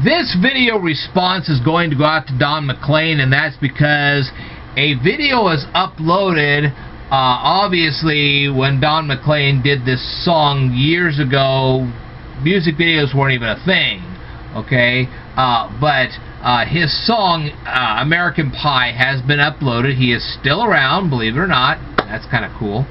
This video response is going to go out to Don Mclean, and that's because a video was uploaded. Obviously, when Don Mclean did this song years ago, music videos weren't even a thing, okay? But his song, American Pie, has been uploaded. He is still around, believe it or not. That's kind of cool.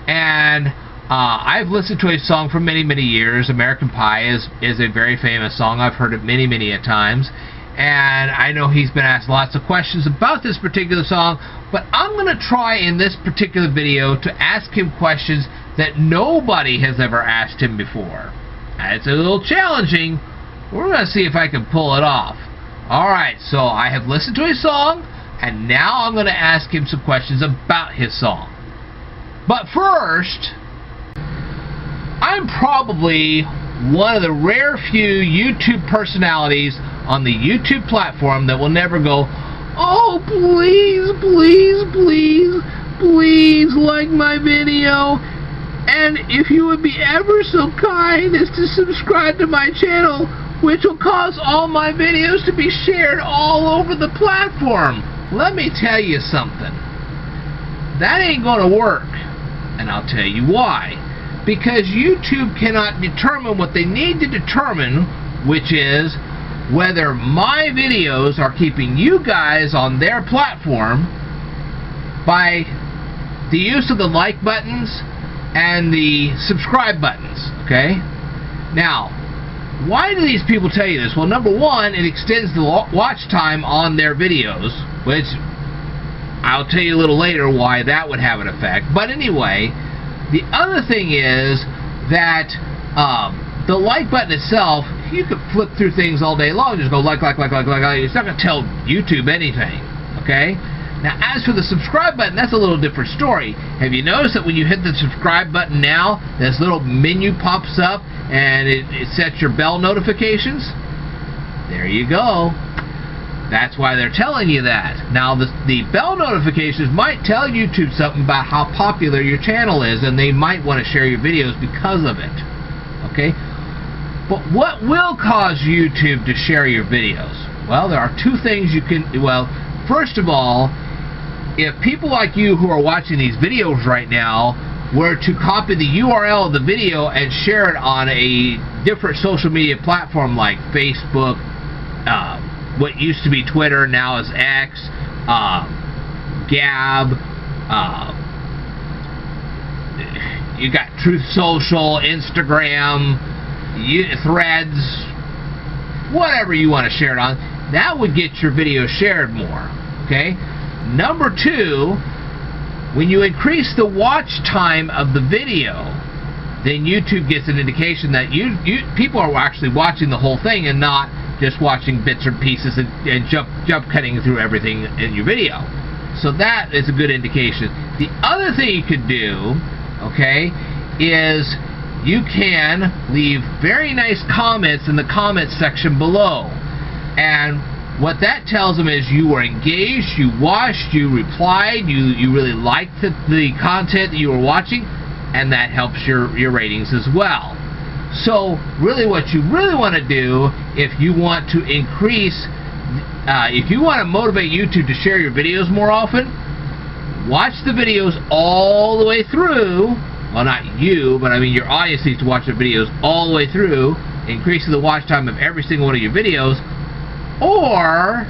And I've listened to his song for many, many years. American Pie is a very famous song. I've heard it many, many a times. And I know he's been asked lots of questions about this particular song, but I'm going to try in this particular video to ask him questions that nobody has ever asked him before. It's a little challenging. We're going to see if I can pull it off. Alright, so I have listened to his song, and now I'm going to ask him some questions about his song. But first, I'm probably one of the rare few YouTube personalities on the YouTube platform that will never go, "Oh, please, please, please, please like my video, and if you would be ever so kind as to subscribe to my channel, which will cause all my videos to be shared all over the platform." Let me tell you something. That ain't gonna work, and I'll tell you why. Because YouTube cannot determine what they need to determine, which is whether my videos are keeping you guys on their platform by the use of the like buttons and the subscribe buttons, okay? Now, why do these people tell you this? Well, number one, it extends the watch time on their videos, which I'll tell you a little later why that would have an effect. But anyway, the other thing is that the like button itself, you could flip through things all day long, just go like. It's not going to tell YouTube anything, okay? Now, as for the subscribe button, that's a little different story. Have you noticed that when you hit the subscribe button now, this little menu pops up and it sets your bell notifications? There you go. That's why they're telling you that. Now, the bell notifications might tell YouTube something about how popular your channel is, and they might want to share your videos because of it. Okay? But what will cause YouTube to share your videos? Well, there are two things you can... Well, first of all, if people like you who are watching these videos right now were to copy the URL of the video and share it on a different social media platform like Facebook, what used to be Twitter, now is X, Gab, you got Truth Social, Instagram, Threads, whatever you want to share it on, that would get your video shared more, okay? Number two, when you increase the watch time of the video, then YouTube gets an indication that people are actually watching the whole thing and not just watching bits or pieces and jump cutting through everything in your video. So that is a good indication. The other thing you could do, okay, is you can leave very nice comments in the comments section below. And what that tells them is you were engaged, you watched, you replied, you really liked the content that you were watching, and that helps your ratings as well. So really what you really want to do if you want to increase, if you want to motivate YouTube to share your videos more often, watch the videos all the way through. Well, not you, but I mean your audience needs to watch the videos all the way through, increasing the watch time of every single one of your videos, or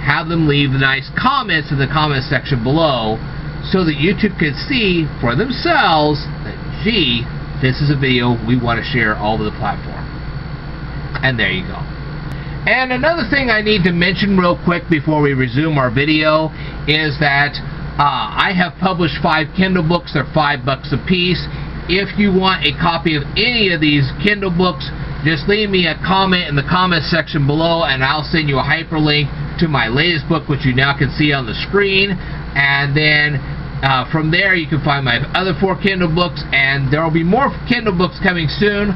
have them leave nice comments in the comment section below so that YouTube can see for themselves that, gee, this is a video we want to share all over the platform. And there you go. And another thing I need to mention real quick before we resume our video is that I have published 5 Kindle books. They're $5 a piece. If you want a copy of any of these Kindle books, just leave me a comment in the comment section below and I'll send you a hyperlink to my latest book, which you now can see on the screen. And then from there you can find my other 4 Kindle books, and there will be more Kindle books coming soon.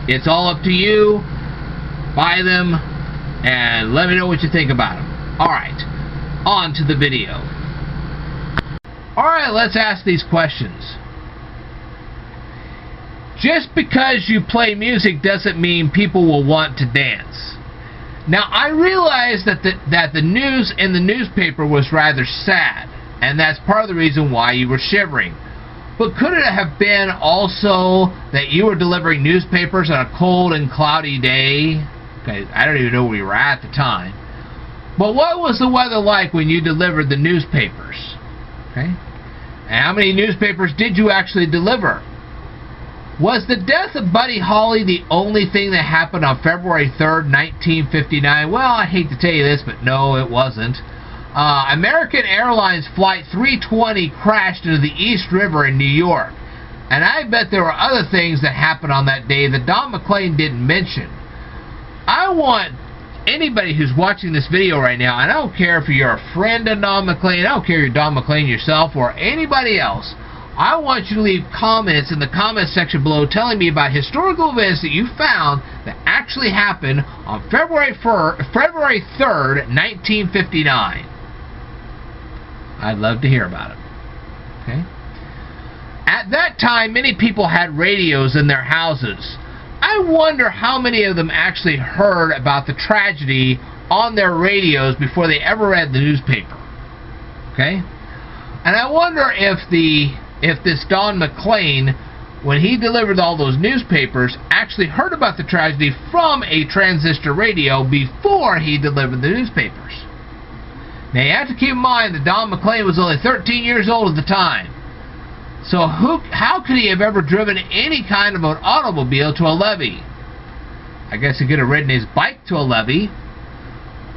It's all up to you. Buy them and let me know what you think about them. Alright, on to the video. Alright, let's ask these questions. Just because you play music doesn't mean people will want to dance. Now, I realize that the news in the newspaper was rather sad, and that's part of the reason why you were shivering. But could it have been also that you were delivering newspapers on a cold and cloudy day? Okay, I don't even know where you were at the time. But what was the weather like when you delivered the newspapers? Okay, and how many newspapers did you actually deliver? Was the death of Buddy Holly the only thing that happened on February 3rd, 1959? Well, I hate to tell you this, but no, it wasn't. American Airlines Flight 320 crashed into the East River in New York. And I bet there were other things that happened on that day that Don Mclean didn't mention. I want anybody who's watching this video right now, and I don't care if you're a friend of Don Mclean, I don't care if you're Don Mclean yourself or anybody else, I want you to leave comments in the comment section below telling me about historical events that you found that actually happened on February 3rd, 1959. I'd love to hear about it. Okay. At that time, many people had radios in their houses. I wonder how many of them actually heard about the tragedy on their radios before they ever read the newspaper. Okay? And I wonder if this Don Mclean, when he delivered all those newspapers, actually heard about the tragedy from a transistor radio before he delivered the newspapers. Now you have to keep in mind that Don Mclean was only 13 years old at the time. So how could he have ever driven any kind of an automobile to a levee? I guess he could have ridden his bike to a levee.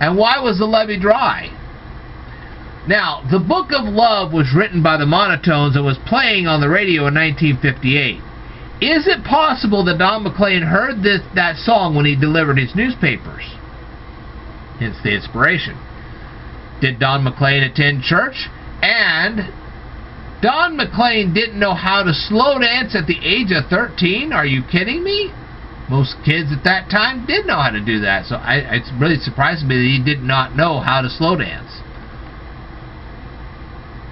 And why was the levee dry? Now, the Book of Love was written by the Monotones and was playing on the radio in 1958. Is it possible that Don Mclean heard that song when he delivered his newspapers? Hence the inspiration. Did Don Mclean attend church? And Don Mclean didn't know how to slow dance at the age of 13? Are you kidding me? Most kids at that time did know how to do that. So it's really surprising me that he did not know how to slow dance.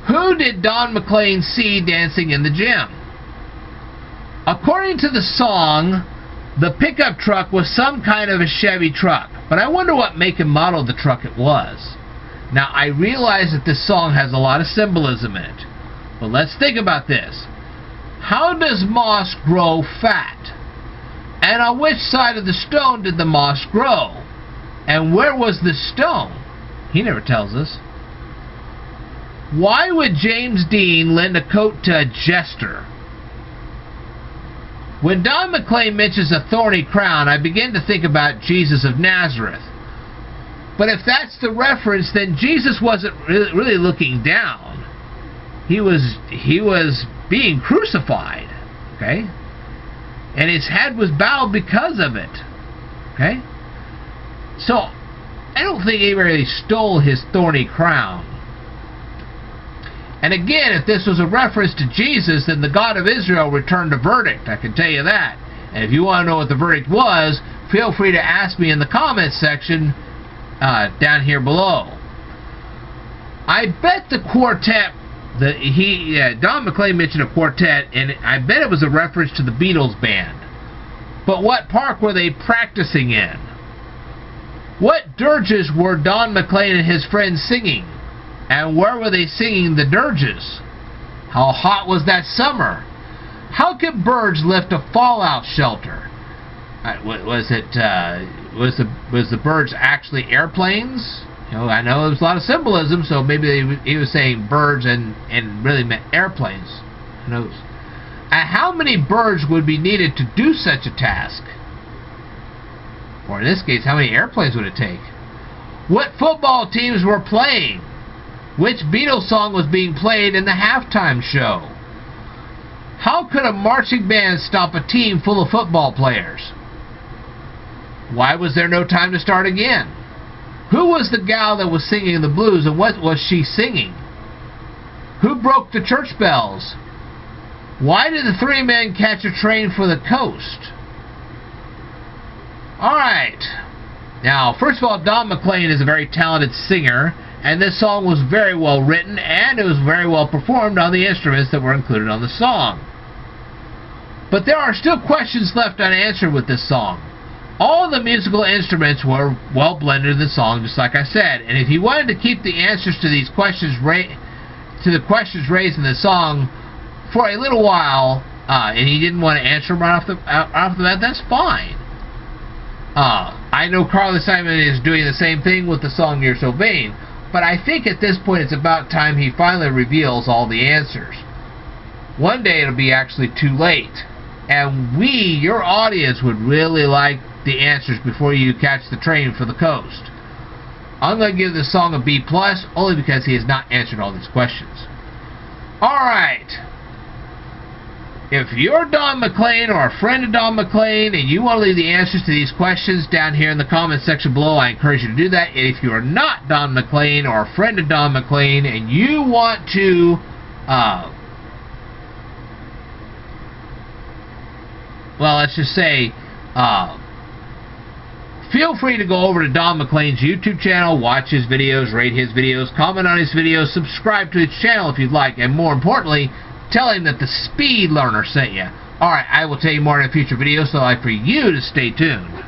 Who did Don Mclean see dancing in the gym? According to the song, the pickup truck was some kind of a Chevy truck. But I wonder what make and model of the truck it was. Now, I realize that this song has a lot of symbolism in it. But let's think about this. How does moss grow fat? And on which side of the stone did the moss grow? And where was the stone? He never tells us. Why would James Dean lend a coat to a jester? When Don Mclean mentions a thorny crown, I begin to think about Jesus of Nazareth. But if that's the reference, then Jesus wasn't really looking down. He was being crucified, okay? And his head was bowed because of it, okay? So, I don't think he really stole his thorny crown. And again, if this was a reference to Jesus, then the God of Israel returned a verdict. I can tell you that. And if you want to know what the verdict was, feel free to ask me in the comments section down here below. I bet the quartet, Don Mclean mentioned a quartet, and I bet it was a reference to the Beatles band. But what park were they practicing in? What dirges were Don Mclean and his friends singing? And where were they singing the dirges? How hot was that summer? How could birds lift a fallout shelter? Was the birds actually airplanes? You know, I know there was a lot of symbolism, so maybe he was saying birds and really meant airplanes. Who knows? And how many birds would be needed to do such a task? Or in this case, how many airplanes would it take? What football teams were playing? Which Beatles song was being played in the halftime show? How could a marching band stop a team full of football players? Why was there no time to start again? Who was the gal that was singing the blues, and what was she singing? Who broke the church bells? Why did the three men catch a train for the coast? Alright. Now, first of all, Don Mclean is a very talented singer, and this song was very well written, and it was very well performed on the instruments that were included on the song. But there are still questions left unanswered with this song. All the musical instruments were well blended in the song, just like I said. And if he wanted to keep the answers to these questions raised in the song for a little while, and he didn't want to answer them right off the bat, that's fine. I know Carly Simon is doing the same thing with the song You're So Vain, but I think at this point it's about time he finally reveals all the answers. One day it'll be actually too late, and we, your audience, would really like the answers before you catch the train for the coast. I'm going to give this song a B+, only because he has not answered all these questions. Alright. If you're Don Mclean or a friend of Don Mclean and you want to leave the answers to these questions down here in the comment section below, I encourage you to do that. And if you are not Don Mclean or a friend of Don Mclean and you want to well, let's just say feel free to go over to Don Mclean's YouTube channel, watch his videos, rate his videos, comment on his videos, subscribe to his channel if you'd like, and more importantly, tell him that the Speed Learner sent you. Alright, I will tell you more in a future video, so I'd like for you to stay tuned.